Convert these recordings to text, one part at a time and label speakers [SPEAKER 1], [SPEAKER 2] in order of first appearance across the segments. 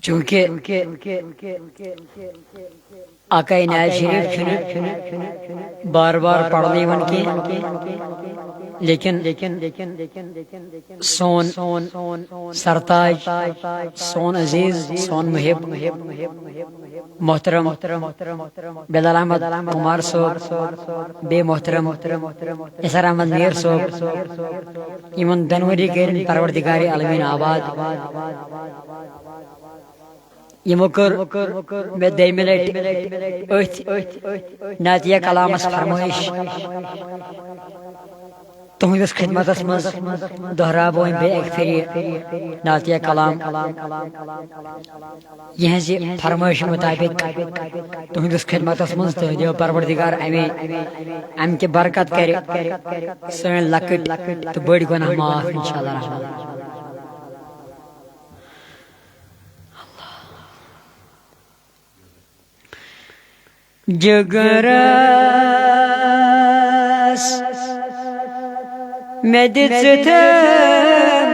[SPEAKER 1] चूंकि आकाई नाज शरीफ बार बार पढ़ने वन की लेकिन सोन सरताज सोन अजीज सोन मुहिब मोहतरम बिलाल अहमद कुमार साहब बे मोहतरम इसर अहमद मीर साहब इमन दनवरी कर परवरदिगार आलमीन आबाद यमो कर मे दयमे लट नातिया कलामस फरमाइश तुहस खिदमत मज दोहराब बे एक फिर नातिया कलाम यहज फरमाइश मुताबिक तुहस खिदमत मज तो दियो परवरदिगार अम के बरकत कर सन लकट तो बड़ गुनाह माफ इंशाअल्लाह Rahman जगरस meditzetem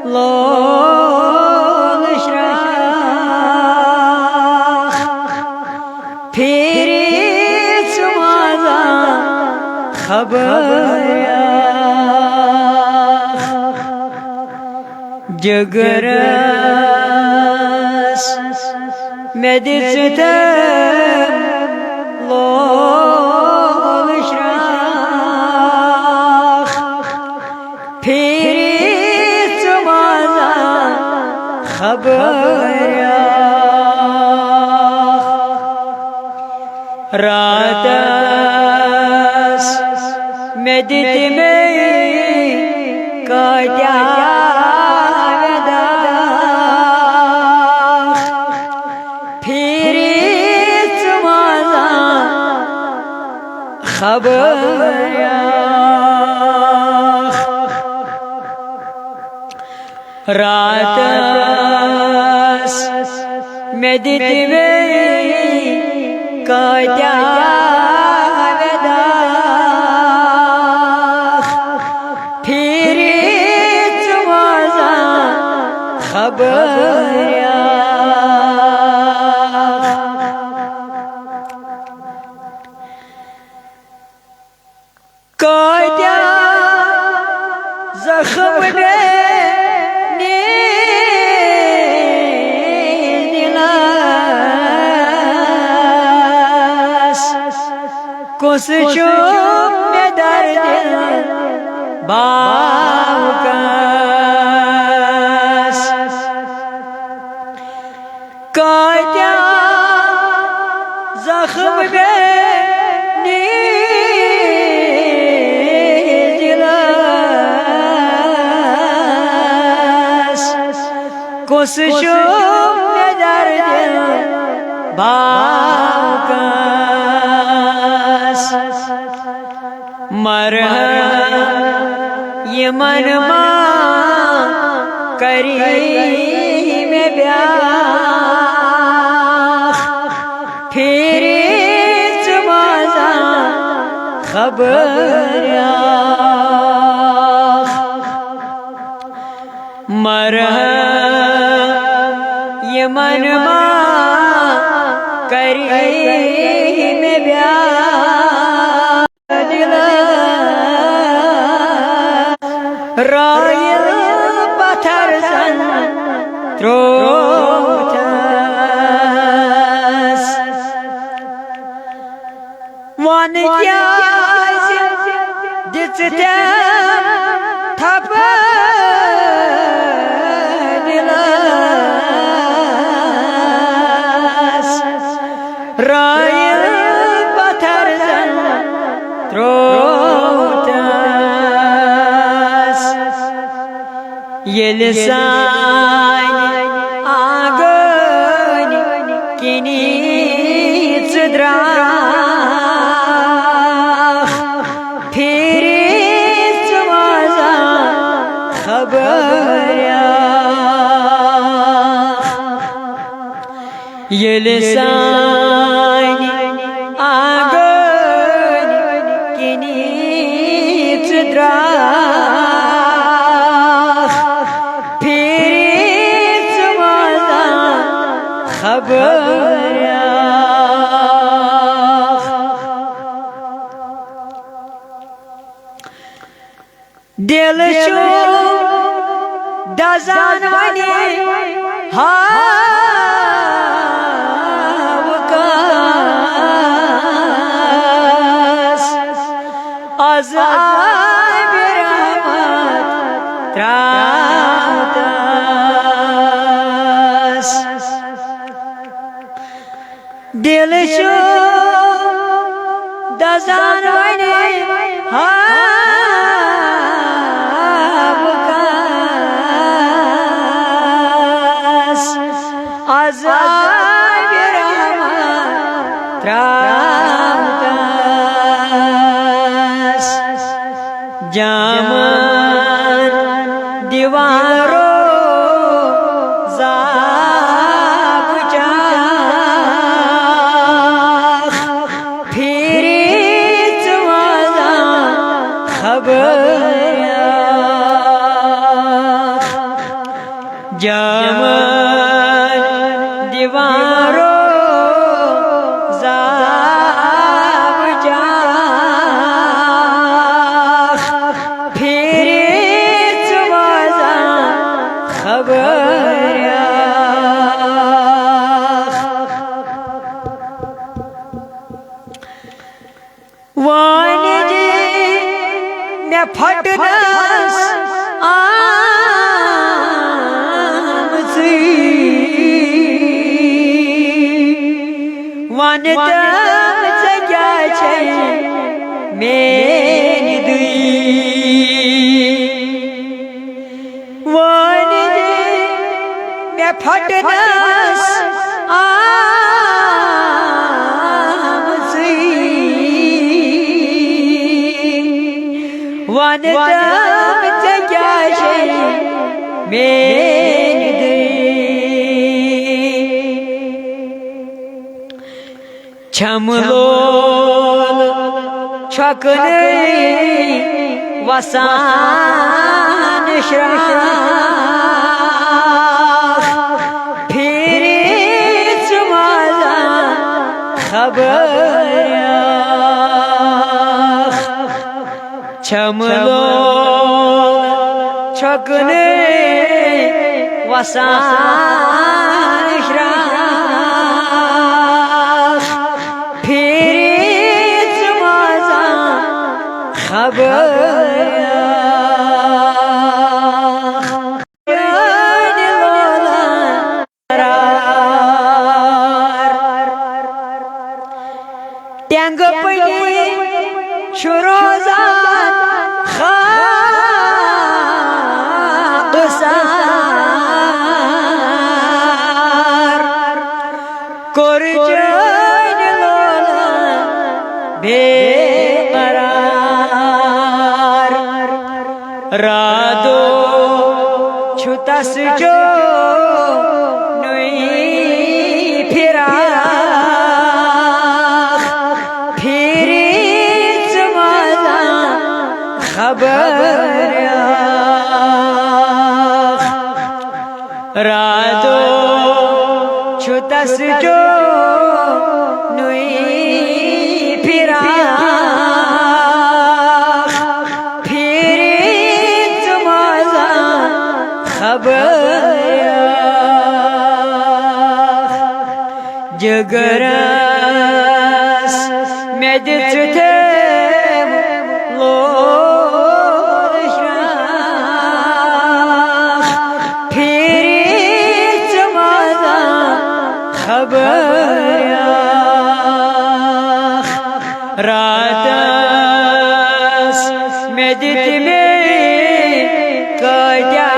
[SPEAKER 1] lo nishrach pirit maza khabarach jagras meditzetem lo nishrach pirit maza khabarach ratas meditme kadyavadach pirit maza khabarach ratas meditme kadyavadach pirit maza khabarach kadya zakhmne कुछ चुप में दर्द बावकस काट्या जख्म में नीदिलस कुछ चुप में दर्द बावकस मरहम ये मन करी में ब्याह फिर माजा खबरach मरहम ये मन करी में ब्याह रायल पत्थर सन त्रोथस वन क्या दिचते थप दिलस रायल पत्थर सन त्रोथस ये लिसान आगन किनी चद्राख फिर माजा खबरach ये लिसान आगन किनी चद्राख फिर माजा खबर दिल शो दजान वने हावकास आज आय बिरहमत त्रातास दिल शो दजान वने आज आय बिरहमत त्रातास जामन दीवारो जाब चाह फिरी चवाजा खबर जामन दीवारो जाब चाह फिरी चवाजा खबर वानी जी मैं फटनस वन तम जगह छे मेरी दुई वन जे मैं फटनस वन तम जगह छे मेरी दुई छमलोल छकने वसान श्राख फिरी चुमाला खबर छमलोल छकने वसान श्राख खबर टैंग पली शुरोजान खासार कुर्जन लोला बेकरार रादो छुतस जो नुई फिरा फिरी चमाला खबर रादो छुतस जो नुई फिरा जगरस मेदचते लोशा फिरी चमाजा खबर रातस मेदित में कजा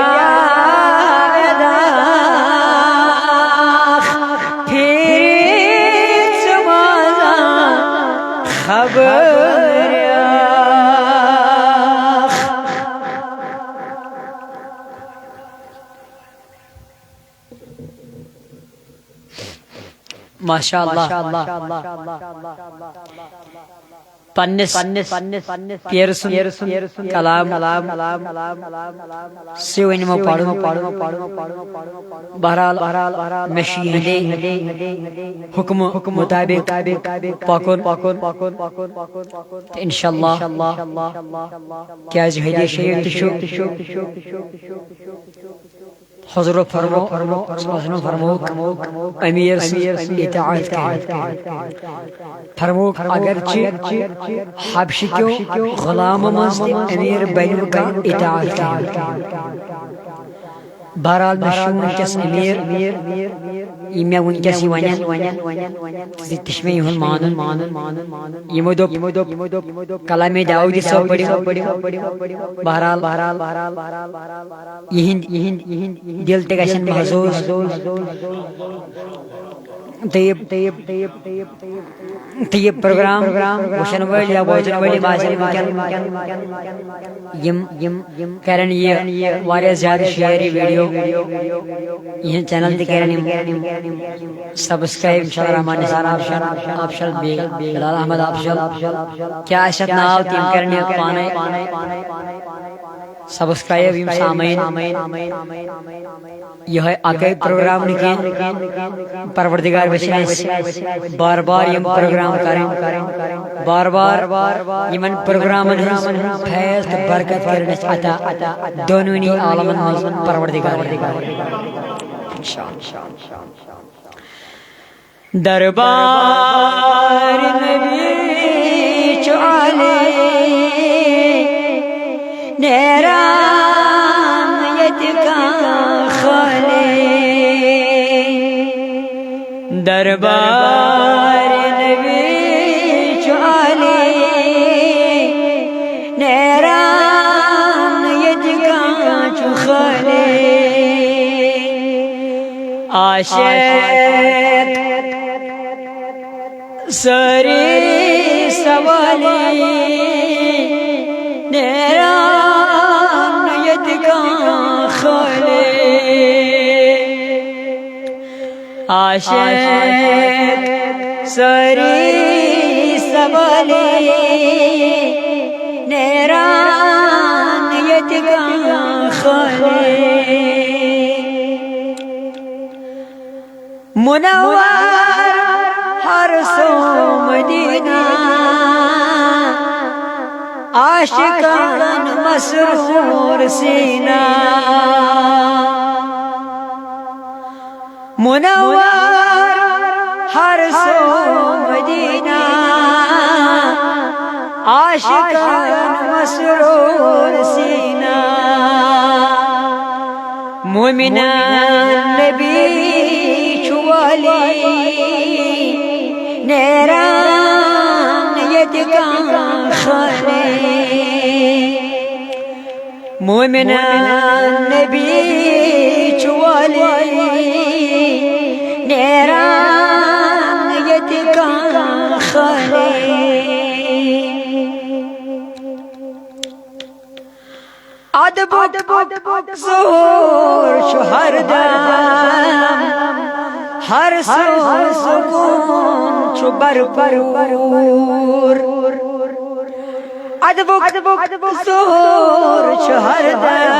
[SPEAKER 1] माशाअल्लाह पन्निस पेर सुन कलाम सिवनिमो पढ़ो बहरहाल मशीहदे हुक्म मुताबिक पकुन इंशाअल्लाह क्या हदीस शरीफ हुज़ूर फरमौक अमीर इताअत फरमौक अगरचे हबश क्यों गुलाम मज अमीर बनु का इताअत बहरहाल वनकस अमीर मे वनकस मे युन मानुन यमो दोप कलामे दाऊद सब पढ़ो बहरहाल यहिंद दिल ते गशन महसूस ये प्रोग्राम वुशन वल या बोजन वल बाजन यम करन ये वारिया ज्यादा शेयर वीडियो ये चैनल ते करन सब्सक्राइब इंशाल्लाह रहमान निसार ऑप्शन बिलाल अहमद ऑप्शन क्या अशत नाव तीन करन पाने सब्सक्राइब यम सामईन यह अकई प्रोग्राम निकन परवरदिगार वसिल बार बार यम प्रोग्राम करें बार बार यमन प्रोग्रामन फैज तो बरकत करनस अता दोनोनी आलमन मज परवरदिगार दरबार नबी चले नेरान यतिका खले दरबार नबी चले नेरान यतिका खले आशिक सरी सवाले नेरान यतिका खले आशिक सरी सवाले नेरान यतिका खले मुनव्वर हर सो मदीना आशिकान मसरूर सीना मुनव्वर हर सो मदीना आशिकान मसरूर सीना मोमिनान नबी छुवाली नेरान यतिका खले मोमिनान नबी छुवाली नेरान यतिका खले अदबुद ज़ोर शुहरदम हर सुकून चुबर परवर अदबुद ज़ोर शुहरदम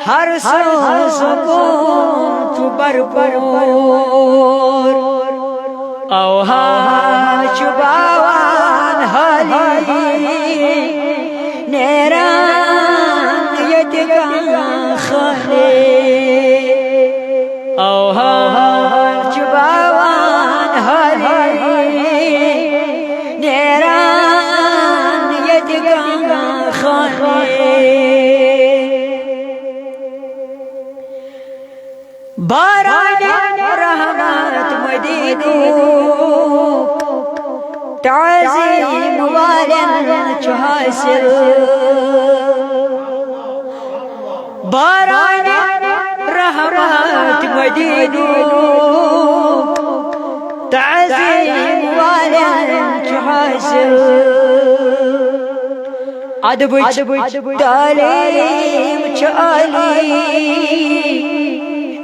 [SPEAKER 1] हर सुकून चुबर परवर औहा चुबावान हाली नेरान यतिका खले औहा चुबावान हाली नेरान यतिका खले बारान रहमत मदीनो ताज़ीम वालन हासिल बारान रहमत मदीनो ताज़ीम वालन हासिल अदब तालीम चाली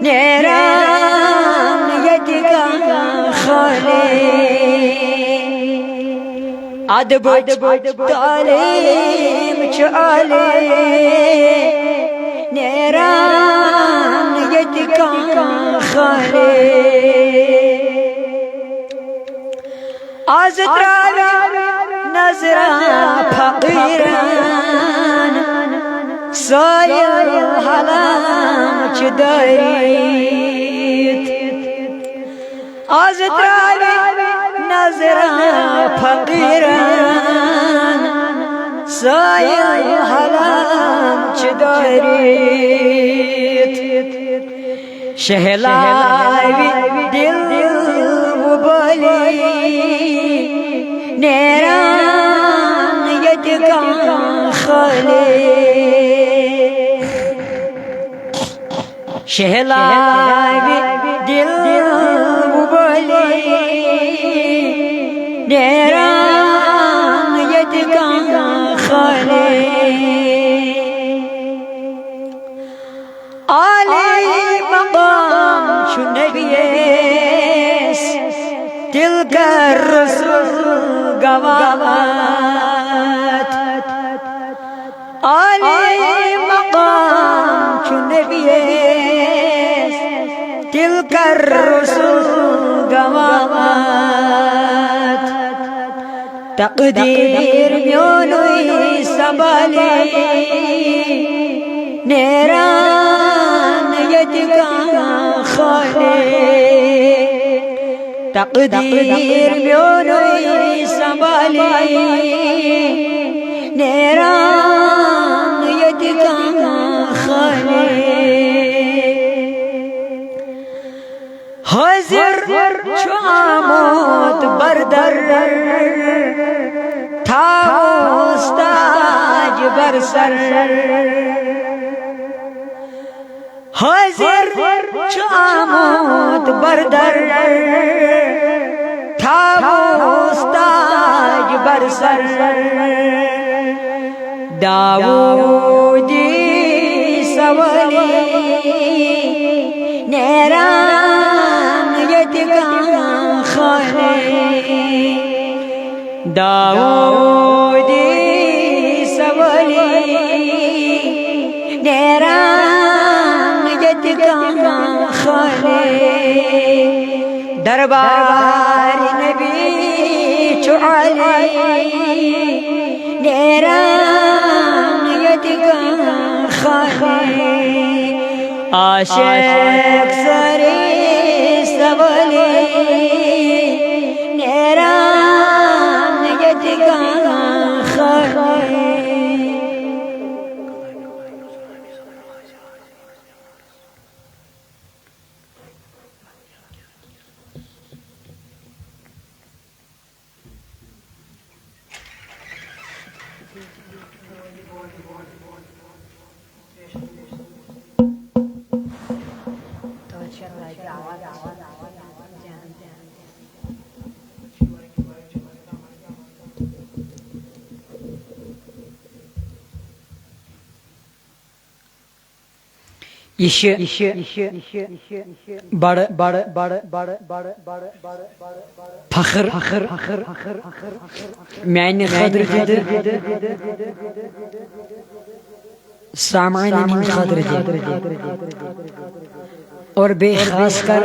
[SPEAKER 1] नेरान यतिका खले अदब तालीम आले नेरान यतिका खाले आज त्रावे नजरा फकीरान सायल हलाम चदरीत आज त्रावे नजरा फकीरान सायल हलाम चदरीत शहलावी दिल उबली नेरान यतिका खाले शहलावी दिल उबली नेरान यतिका खाले आले मकाम शुनबियस दिल का रसूल गवात आले मकाम शुनबियस दिल का रसूल गवात तकदीर म्योनुई सबले नेरान यतिका खाले तकदीर म्योनुई सबले नेरान यतिका खाले हाजिर छामोत बरदर था उस्ताज बरसर हाजिर छामोत बरदर था उस्ताज बरसर दाऊदी सवली नेरान यतिका खाले दाऊदी सवली नेरान यतिका खाले दरबार नबी चुआले नेरान यतिका खाले आशिक सरे सबले नेरान यतिका खाले बड़ फखर मैंने खदर सामान खदर और बेखास कर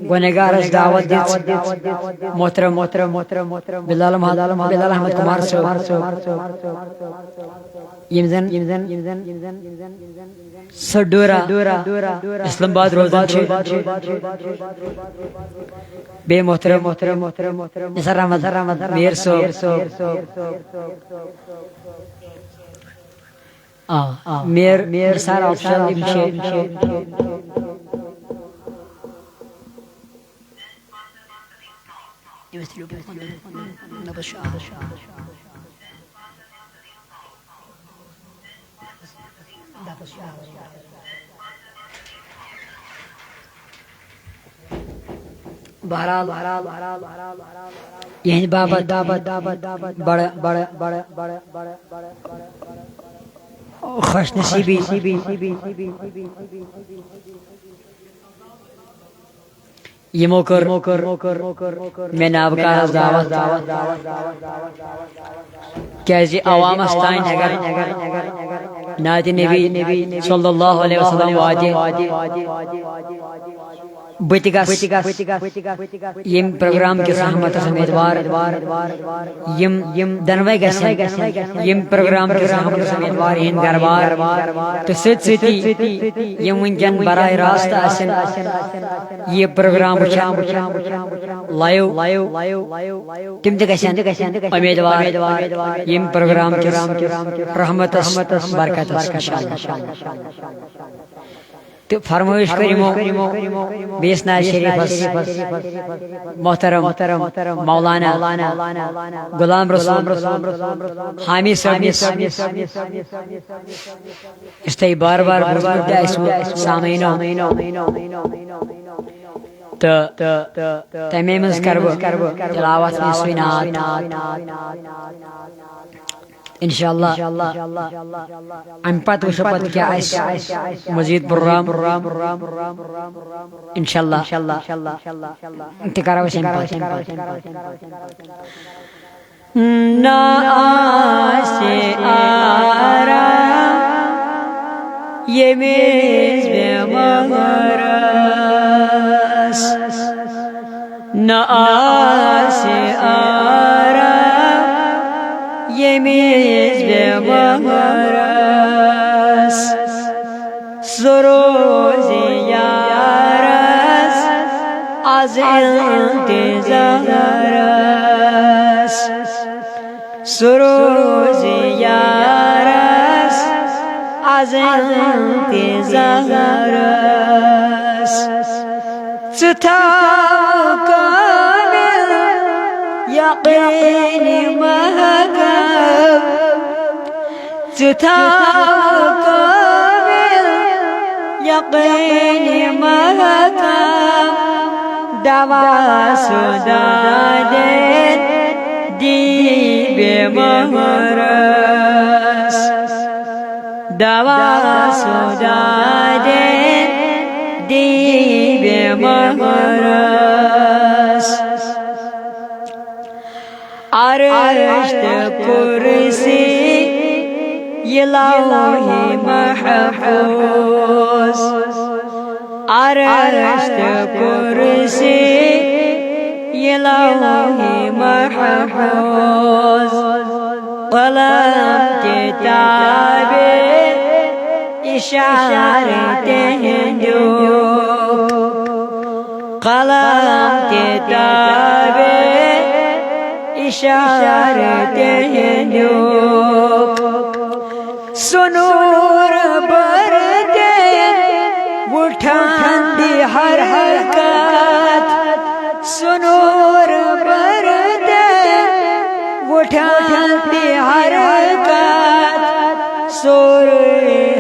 [SPEAKER 1] गुनहगार दावत मोहतरम बिलाल अहमद कुमार सडोरा इस्लामाबाद रोजान बे मोहतरम निसार अहमद मेयर मेयर निसार अफजल बहरहाल यही बाबत बड़े खुशनसीबी यमो कर मे नाव का दावत क्या अवामस तान अगर नात नबी सल्लल्लाहु अलैहि वसल्लम वाते यम प्रोग्राम के सहमत उम्मीदवार यम दनवे यम प्रोग्राम के सहमत उम्मीदवार इन गरबार तो सती यम वनकन बराह रास्त ये प्रोग्राम लाइव तम उम्मीदवार यम प्रोग्राम के रहमत बरकत तो फरमाइश करिमो बेसनार शरीफ मोहतरम मौलाना गुलाम रसूल हामी साहब इस बार बार सामईनो तो तमे मज करब तिलावत में सुनात इंशाअल्लाह अम पत वुशो पत क्या मजीद प्रोग्राम इंशाअल्लाह ना आसे आरा ये मेज बेमगरस ना आसे आरा ये मेज बेमगरस Saroj Yaris az इंतज़ारस Saroj Yaris az इंतज़ारस सुताव कामिल यकीन महकब सुताव कामिल यकीन महकब दवा सुदादे दीबे महरस दवा सुदादे दीबे महरस अर्श कुर्सी ये लौहे महफूज अर्श कुर्सी ये लौहे महफूज कलम किताबे इशारते हैं जो कलम किताबे इशारते हैं जो सुनूर बरते उठाती हर हरकत सुनूर बरते उठाती हर हरकत सुर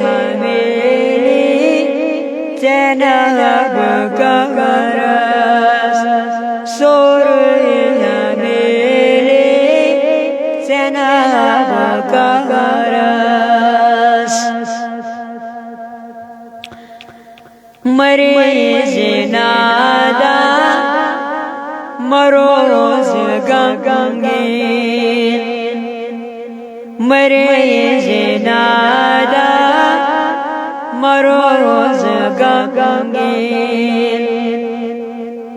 [SPEAKER 1] हमेली जैनब का गरज सुर हमेली जैनब का गरज मरीज नादा मरोज गंगेन मरीज नादा मरोज गंगेन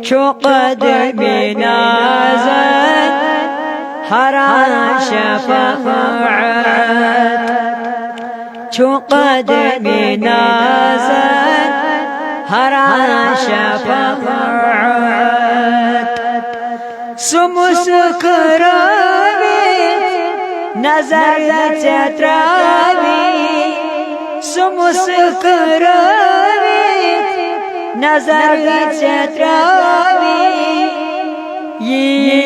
[SPEAKER 1] चुक़द बिनाज़त हरा शफ़ाअत चुक़द बिनाज़त हरा शफ़ाअत सुमुस्कुरावे नजर चतरावे सुमुस्कुरावे नजर चतरावे ये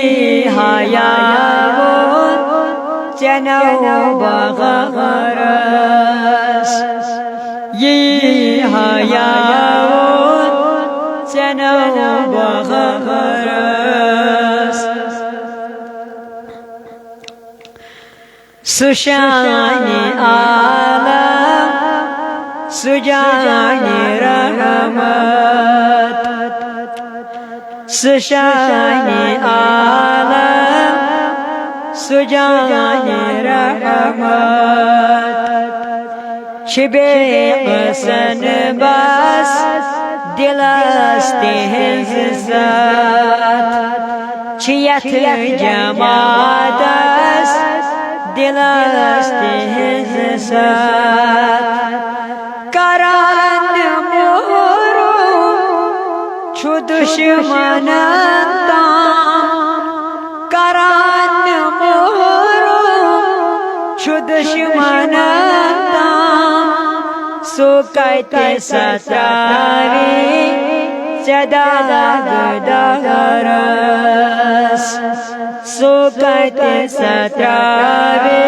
[SPEAKER 1] हयावो चनो बगरस ये हयावो चनो बगरस सुशानी आलम सुजानी रहमत सुशानी आलम सुजानी रहमत छिबे हसन बस दिलस्ते हिज़्ज़त छियत जमातस दिलस्ते हिज़्ज़त करान मोरू छु दुश्मनन ताम करान मोरू छु दुश्मनन ताम सो कहते सतावी सदा गदरस सो कहते सतावी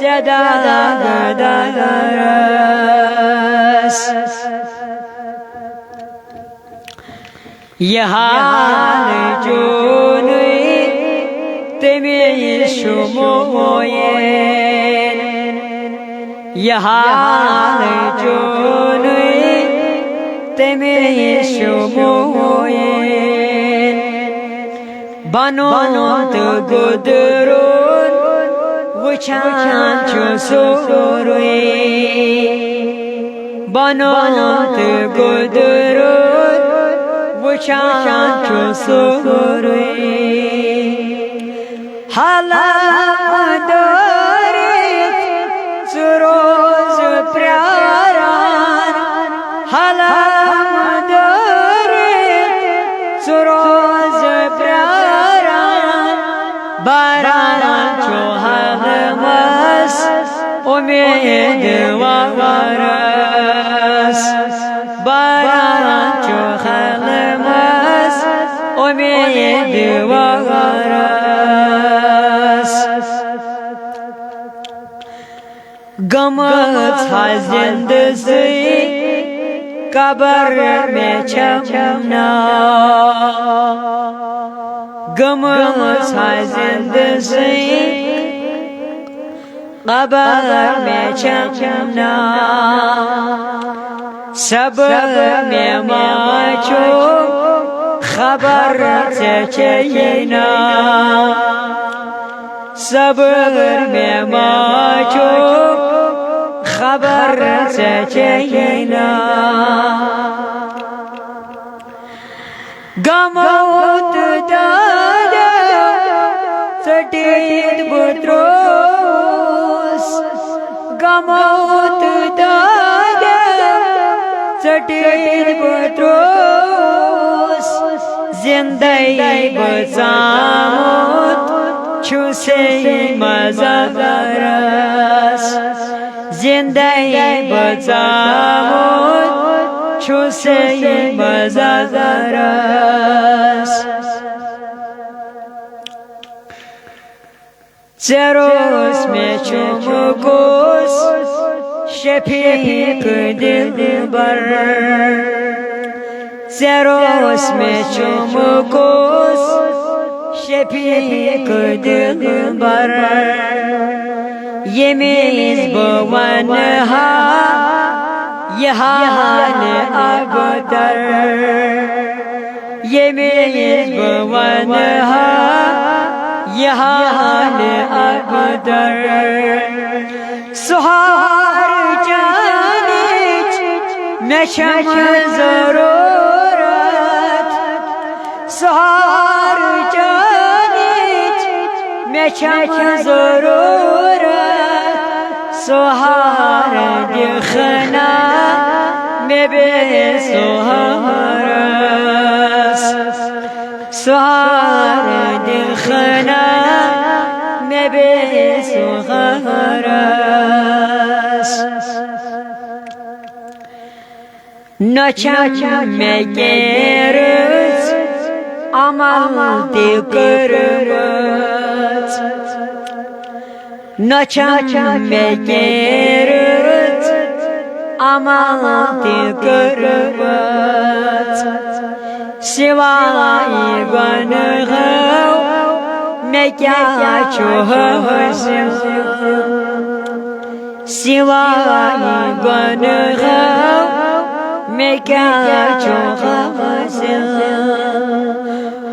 [SPEAKER 1] सदा गदरस यहाँ जो नहीं तेमें शुमोयेन यहाँ जो नहीं तेमें शुमोयेन बनो तो गुदरून वुचान चो सोरुए बनो तो गुदरून वुचान चो सोरुए हालात रोज प्यारान हालात रोज प्यारान बारान चो हलमस उम्मीद वारस बारान चो हलमस उम्मीद वारस गमत जिंद से कबर में छपना गमत जिंद से कबर में छपना सब में माचो खबर से चयना सबर में माचो खबर से चयना गमौत दादा सटीद बुत्रोस गमौत दादा सटीद बुत्रोस जिंदगी बचामत छुसे मज़दरस जिंदगी बचामत छुसे मज़दरस चरोस में चुमकोस शफीक दिलबर चरोस में चुमकोस शफीक दिलबर ये मेज़बान हा यहाँ अबतर ये मेज़बान हा यहाँ अबतर सुहार जाने में शम ज़रूरत सुहार जाने में शम ज़रूरत सुहार दिखना में बेसुहारस सुहार दिखना में बेसुहारस नचम में केरस अमल ते करवत नचम में केरस अमल ते करवत सिवाय गुनाह मैं क्या हासिल सिवाय गुनाह मैं क्या चूका हासिल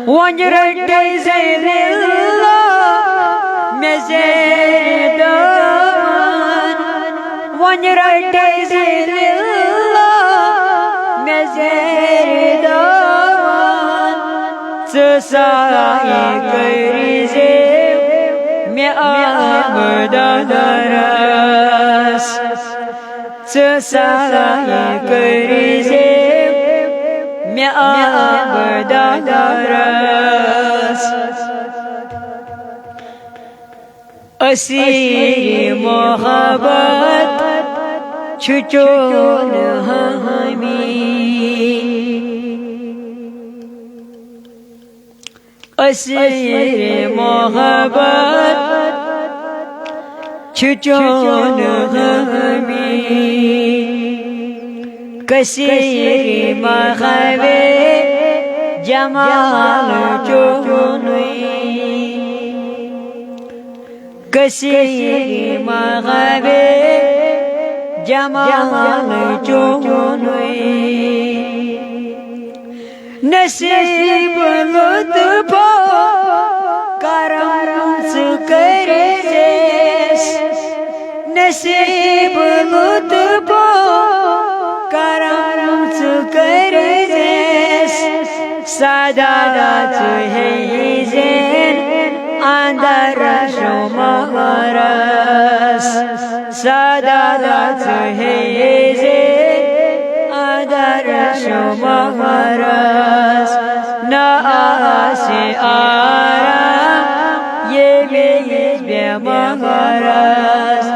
[SPEAKER 1] वन रटे से दिल्ला मैं ज़ेर दामन वन रटे से दिल्ला मैं ज़ेर दामन साए करीज़े मैं आमदादरस साए करीज़े मैं आमदादरस असीर मोहब्बत छुचोन हमी असीर मोहब्बत छुचोन हमी कसीर मखबे जमाल चोनुई कसीर मखबे जमाल चोनुई नसीब लुत्फ करम करे नसीब लुत्फ करम करे सादात है ज़ेन अंदर शुमारस सादात है ज़ेन अंदर शुमारस ना आसे आराम ये मेज बेमगरस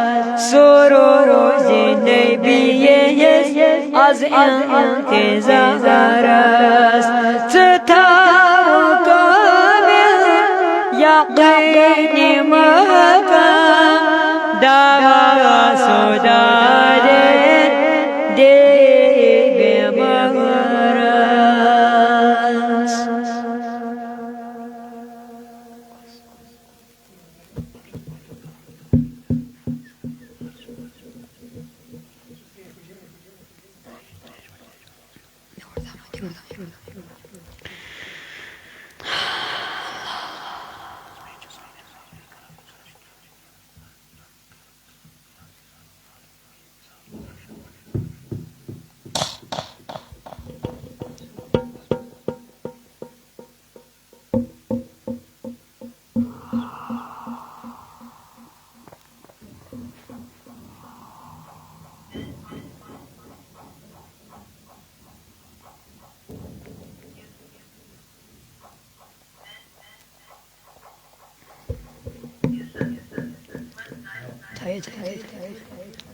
[SPEAKER 1] सुरूर ज़िंदगी az intizarız Tutam kamil yaqini makam Dava sudadin dibi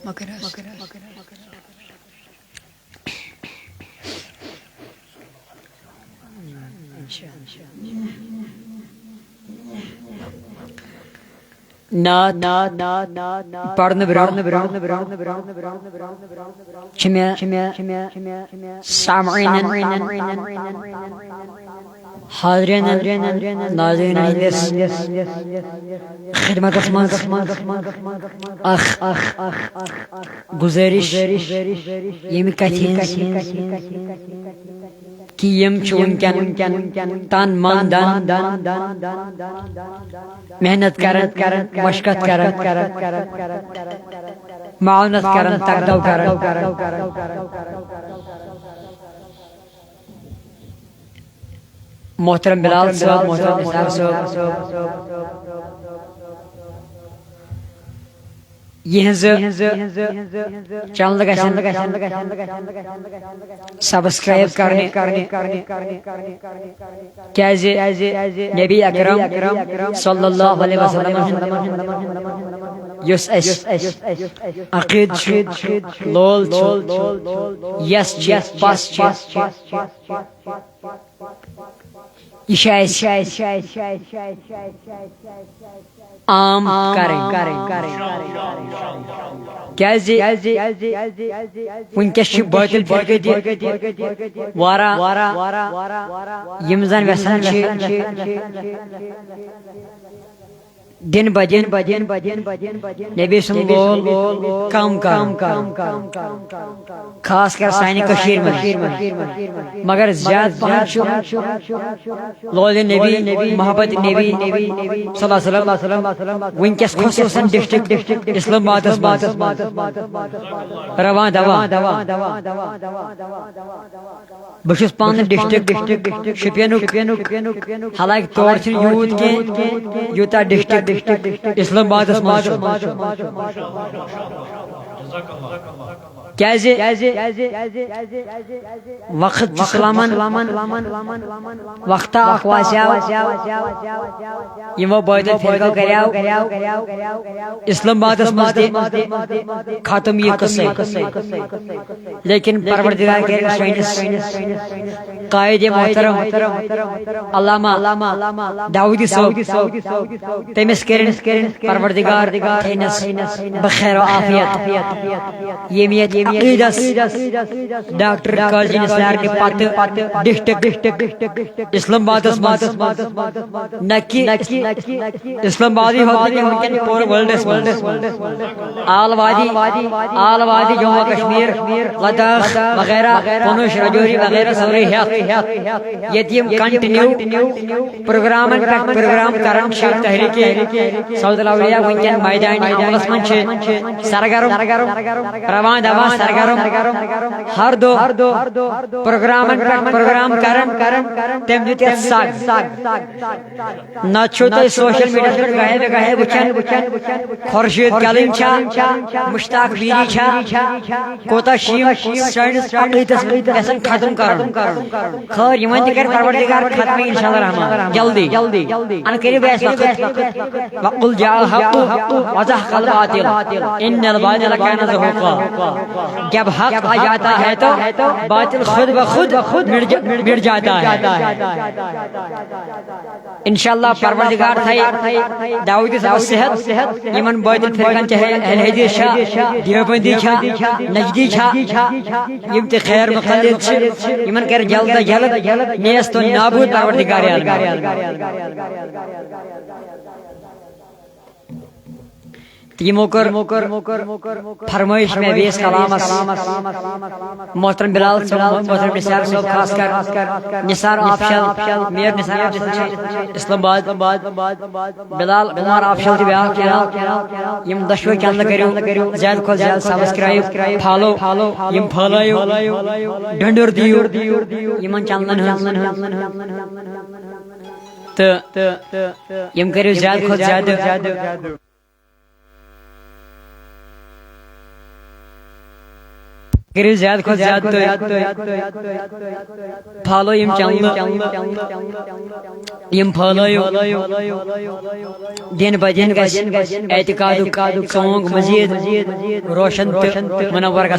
[SPEAKER 1] mağaraz पढ़ने हाज़रीन नाज़रीन खिदमत गुज़ारिश यम कथिन कि यम तन मन मेहनत करन मशक्कत करन माउनत करन तकदव करन मोहतरम बिलाल साहब मोहतरम निसार साहब चैनल सब्सक्राइब करने नबी अकरम सल्लल्लाहु अलैहि वसल्लम अकीद लोल यस पस आम करें वनकस बातिल फिरकत वारा यम जन वेसान दिन बजन नबी सुन लोल कम खास कर सानी कशीर में मगर ज्यादा लोल नबी मोहब्बत नबी सल्लल्लाहु अलैहि वसल्लम वनकस खुसूसन डिस्ट्रिक्ट इस्लामाबाद रवा दवा बहुस पान डिस्ट्रिक्ट शुपियन हालांकि तौर यूथ के यूता डिस्ट्रिक्ट इस्लामाबाद वक्त वक्ता यमो बादल फिरको करियाव इस्लामाबाद खत्म ये कस्से लेकिन परवरदिगार कायदे मोहतरम अल्लामा दाऊदी साहब तमिस परवरदिगार बखैर आफियत येमियत अकीदस डॉक्टर काजी निसार के पत डिस्ट्रिक्ट इस्लामाबाद नकी इस्लामाबादी होते हैं पूरे वर्ल्ड आलवादी जम्मू कश्मीर लद्दाख वगैरह पुंछ राजौरी वगैरह सारे यतीम कंटिन्यू प्रोग्राम करन शेख तहरीक सऊद अलिया वनकन मैदानी अमलस मन सरगर्म रवान दवा सरगर्म हर दो प्रोग्राम करन तम दित नचो तो सोशल मीडिया पे गए वचन खुर्शीद कलीम छा मुश्ताक बीरी छा कोता शीम अकीदस खत्म करन खैर यमन त कर परवरदिगार खत्म इंशाअल्लाह रहमान जल्दी अन करी बस वक्त वकुल जाल हक वजहकल बातिल इन्नल बातिल काना ज़हूक़ा जब हक आ जाता है तो बातिल खुद ब खुद मिट जाता है इंशाअल्लाह परवरदिगार थाई दाऊदी साहब सेहत यमन बातिल फिरकन चाहे अहले हदीस छा देवबंदी छा नजदी छा यम ते खैर मुक़ल्लिद छ यमन कर जल्द नेस्त तो नाबूद परवरदिगार फरमाइश में वेस कलामस मोहतरम बिलाल मोहतरम निसार साहब खासकर Nisar official mayor Nisar official Islamabad Bilal Umar official ब्याह यम दशवे चंद करियो ज्यादा को ज्यादा सब्सक्राइब फॉलो यम फॉलो डंडर दियो यमन चंदन तो यम करियो ज्यादा को ज्यादा ज्यादा को ज्यादा फॉलो यम फॉलो दिन बजन एतिकाद सोंग मजीद रोशन मुनव्वर का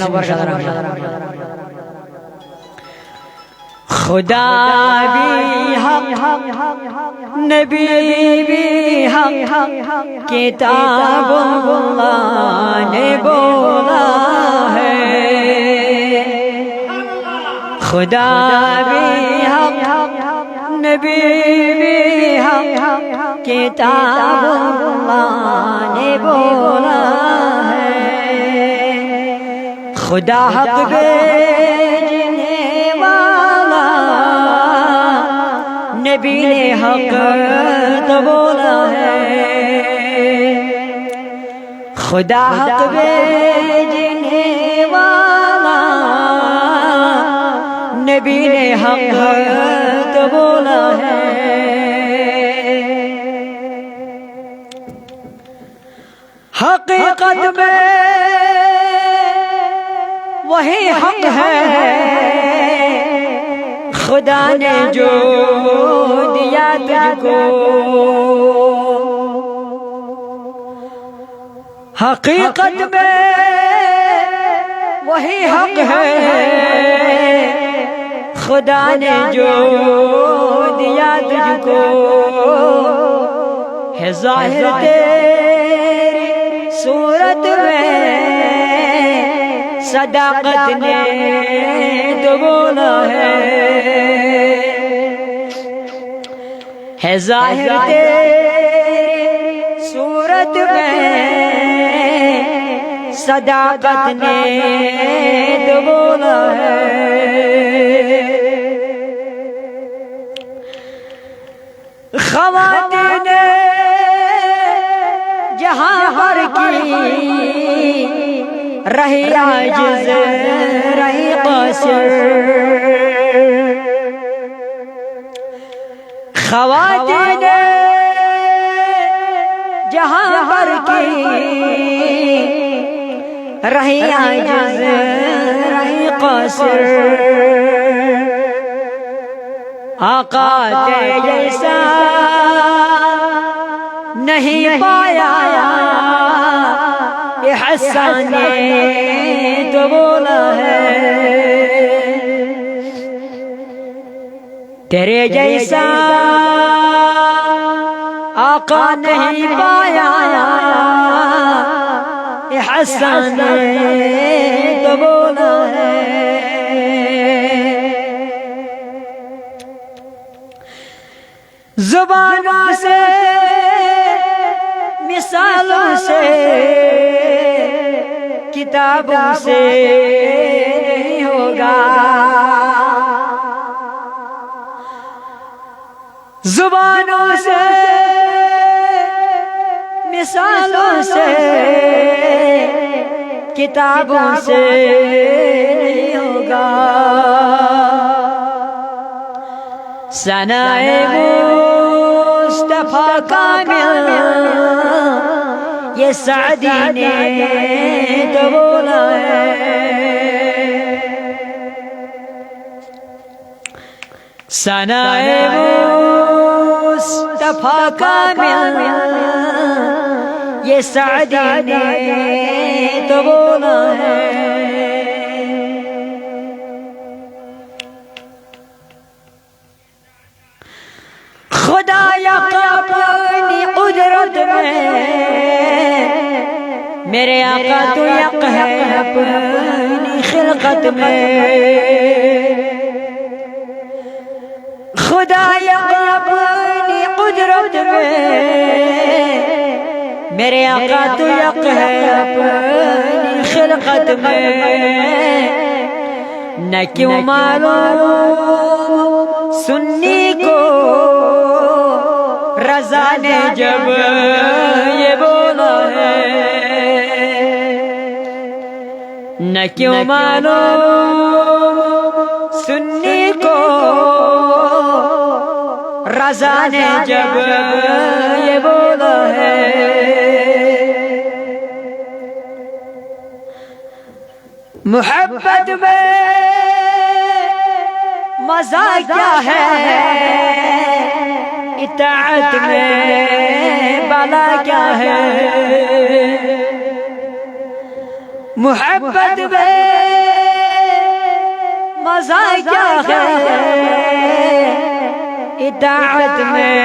[SPEAKER 1] खुदा भी हक नबी भी हक किताबुल्लाह ने बोला है खुदा भी हक नबी भी हक किताबुल्लाह ने बोला है खुदा हक भेजने वाला नबी ने हक तो बोला है खुदा हक भेजने वाला नबी ने हक तो बोला है हकीकत में वही हक है खुदा ने जो दिया तुझको हकीकत में वही हक है खुदा ने जो दिया तुझको है जाहिर तेरी सूरत में सदाकत ने तो बोला है जाहिर तेरी सूरत में सदाकत ने तो बोला है। ख़वातीन जहां हर की रही आजिज़ रही क़ासिर, ख़वातीन जहां हर की रही आजिज़ रही क़ासिर, आका ते जैसा नहीं पाया ये हसन ने तो बोला है। तेरे जैसा आका नहीं पाया ये हसन ने तो बोला है। जुबानों से मिसालों से किताबों से नहीं होगा, जुबानों से मिसालों से किताबों से नहीं होगा। सनाए मुस्तफा कामिल ये सादी ने तो बोला है। सनाए मुस्तफा कामिल ये सादी ने तो बोला है। खुदा अपनी कुदरत में मेरे आका तो यक है अपनी खिलकत में। खुदा अपनी कुदरत में मेरे आका तो यक है अपनी खिलकत में। न क्यों मालूम सुन्नी को रज़ा ने जब ये बोला है, न क्यों मालूम सुन्नी को रज़ा ने जब ये बोला है। मोहब्बत में मज़ा क्या है, इताअत में बाला क्या है। मोहब्बत में मज़ा क्या है, इताअत में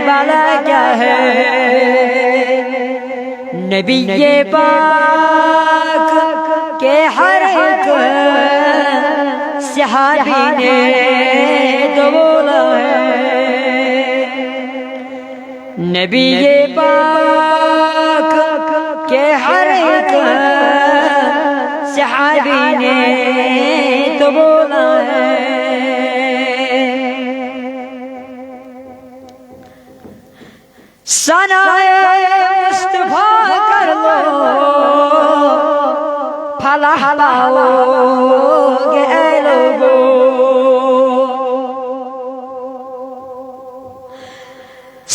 [SPEAKER 1] बाला क्या है। नबी ये पाक के हर एक सहाबी ने तो बोला है। नबी ये पाक के हर एक सहाबी ने तो बोला है। सनाए मुस्तफा कर लो फलाह पाओगे ऐ लोगो।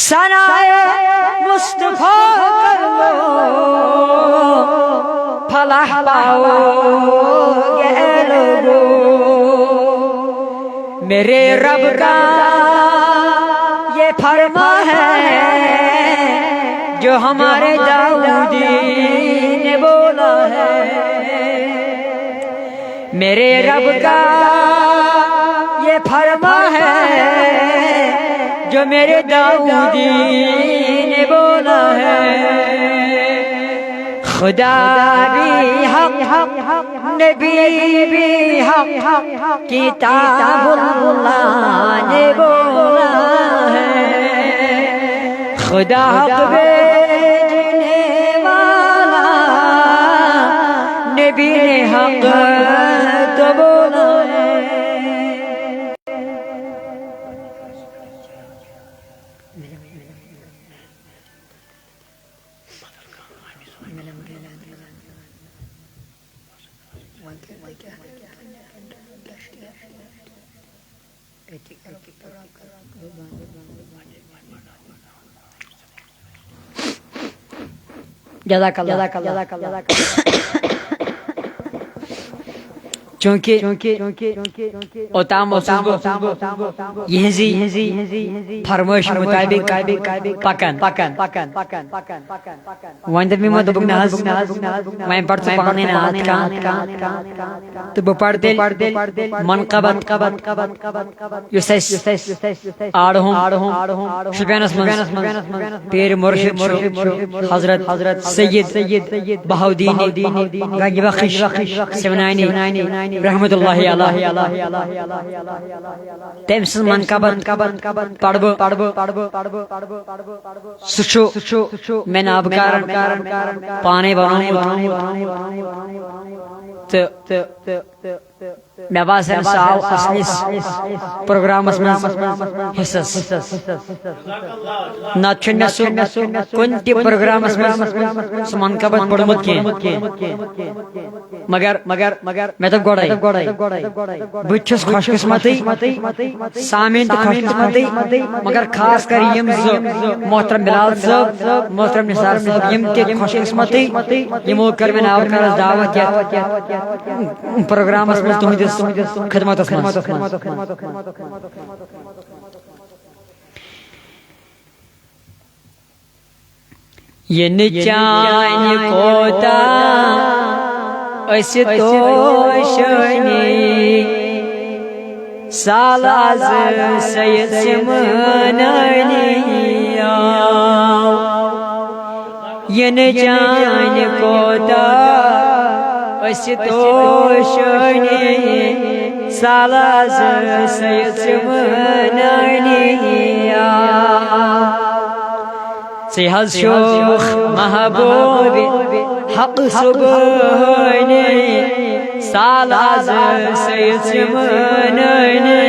[SPEAKER 1] सनाए मुस्तफा कर लो फलाह पाओगे ऐ लोगो। मेरे रब का ये फरमा है जो हमारे दाऊदी ने बोला है। मेरे रब का ये फरमा है जो मेरे दाऊदी ने बोला है। खुदा भी हक नबी भी हक किताबुल्लाह ने बोला है। खुदा हक नबी ने हक तो बोला है। जज़ाकल्लाह। चूंकि यही फरमाइश मुताबिक पकन वन दप मो दोप वह पढ़ पाने तो बह पढ़ मनकबत आड़ शुपियनस पीर मुर्शिद हजरत सैयद बहाउद्दीन गंज बख्श सिवनानी रहमतुल्लाहि अलैहि तम सज मनकबत पढ़ब सह मे नाबकार पाने मे बासन साव असलिस प्रोग्रामस हिस्सस नत मे कुन ति प्रोग्रामस सह मनकबत पढ़मुत कह मगर मे दप गोड़े बहुत खुशकिस्मत सामीन तो खुशकिस्मत मगर खास कर यम मोहतरम बिलाल साहब मोहतरम निसार साहब यम ते खुशकिस्मत यमो कर मे नाबकार दावत प्रोग्रामस में तुहदिस खिदमतस मज ये चान कोता तोशनी सालाज सैयद सिमनानी ये जान कोता तोशनी सालाज सैयद सिमनानी सेहल शोख महबूब हक सुबहानी सालाज सैयद सिमनानी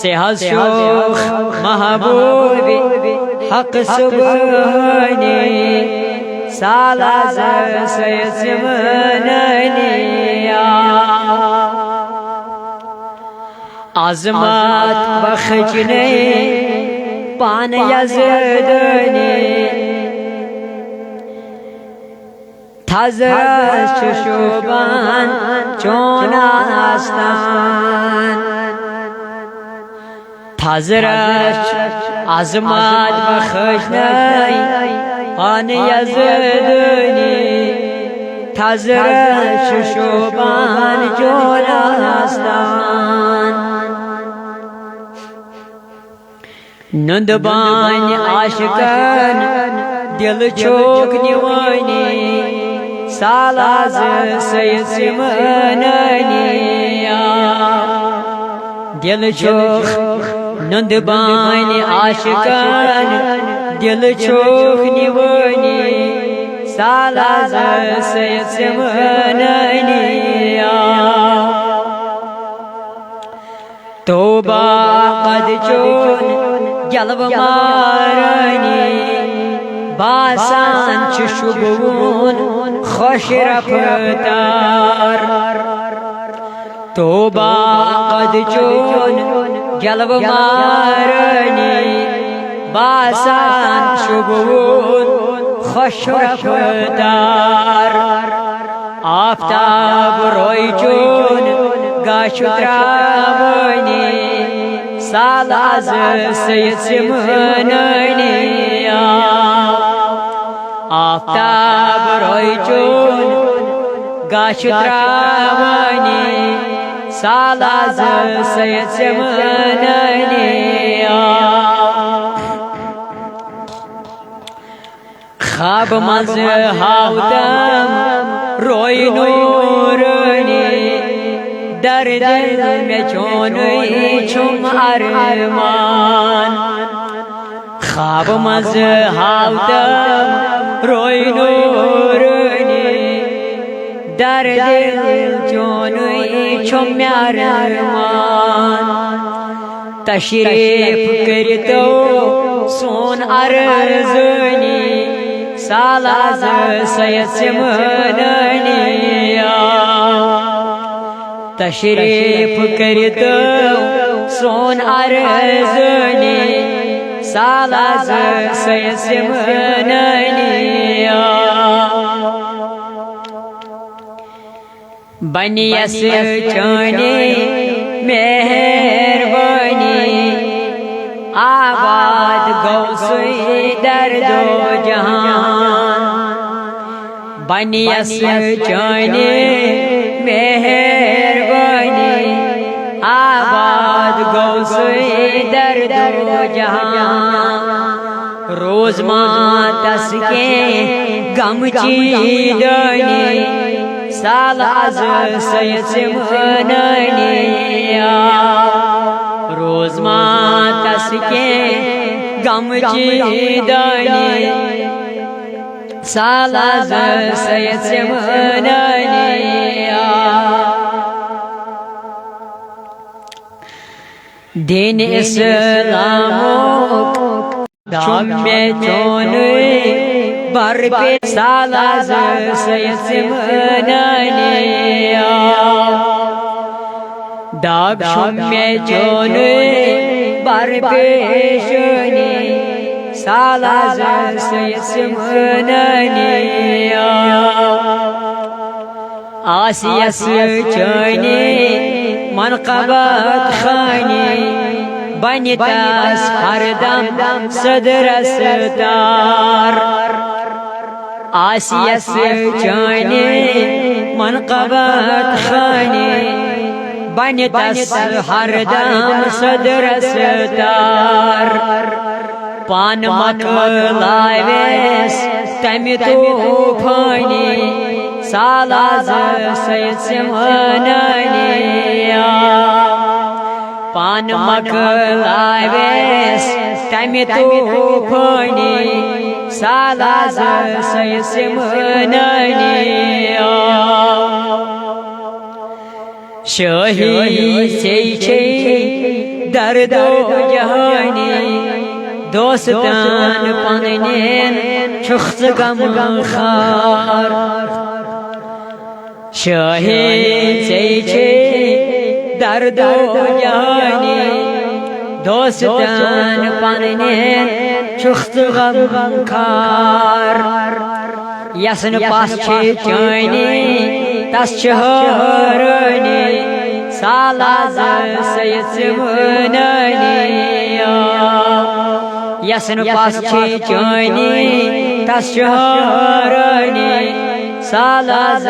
[SPEAKER 1] सेहल शोख महबूब हक सुबहानी सालाज सैयद सिमनानी आजमात बखजने पान यज़दनी थज़रत शोबान चोनास्तान थज़रत आज़मात बखजने पान यज़दनी थज़रत शोबान चोनास्तान नंदबान आशिकन दिल चोक निवानी सालाज सैयद सिमनानी दिल चोक नंदबान आशिकन दिल चोक निवानी सालाज सैयद सिमनानी तोबा कद चोन जलब मारनी बासान शुबून खुश रफ्तार तोबा कद चोन जलब मारनी बासान शुबून खुश रफ्तार आफ्ताब रोई चोन गाशुत्रावनी सालाज सैयद सिमनानी आफ्ताब रोई चोन गाशुत्रावनी सालाज सैयद सिमनानी ख्वाब मज हाउदम रोई नूरनी दर दिल में चोनुई छुम अरमान ख्वाब मज हाउदम रोई नूरनी दर्द चोनुई छो म्यारमान तशरीफ करतो सोन अर्जनी सालाज सैयद सिमनिया तशरीफ करतो सोन अर्जनी सालाज सैयद सिमनिया बनियस चाने मेहरबानी आबाद गौसुई दर्दो जहान बनियस चाने मेहरबानी आबाद गौसुई दर्दो जहान रोज मातस के गमची दनी सालाज सैयद सिमनिया रोज मातस के गमची दनी सालाज सैयद सिमनिया दिन इस्लामो में चोनुई बर पे सालाज सैयद सिमनिया दाग में चोनुई बर पे शोनी सालाज सैयद सिमनिया आसियस चोनी मनक़बत खानी बनितास हरदम सदरस्तार आसियस चाने मनक़बत खाने बनितास हरदम सदरस्तार पान मकलावेस तमि तूफानी सालाज सैयद सिमनिया पान मकलावेस तमि तूफानी सालाज सैयद सिमनिया शही से दर्दो जहानी दोस्तान पननेन शुख्स गम खार शहीद से दर्दो जहानी दोस्तान पननेन शुख्स गम खार यसन पास चानी तस हरनी सालाज सैयद सिमनिया यसन पास चानी तस हरनी सालाज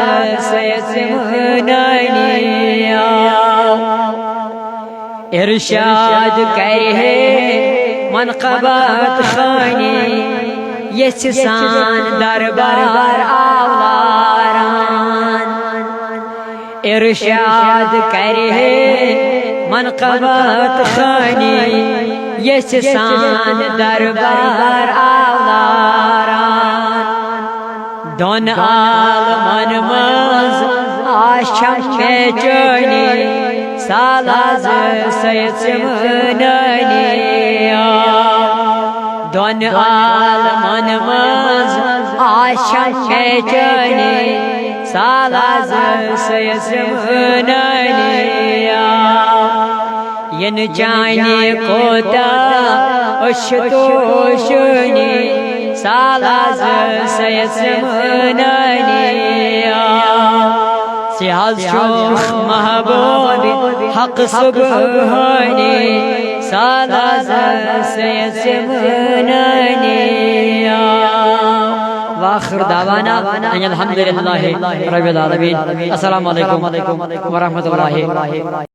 [SPEAKER 1] सैयद सिमनिया इरशाद करे मनक़बत खानी यसान दरबार आवारान इरशाद करे मनक़बत खानी यसान दरबार आवारान दोन आलमन मज आशम में चनी सालाज सैयद सिमनिया दोन आलमन मज आशम में चनी सालाज सैयद सिमनिया यन जाने कोता अशतोशनी सालाज सैयद सिमनिया सियाल शोख महबूब हक सुबहानी सालाज सैयद सिमनिया वाखिर दावाना अनिल हम्दुलिल्लाहि रब्बिल आलमीन। अस्सलामु अलैकुम व रहमतुल्लाहि।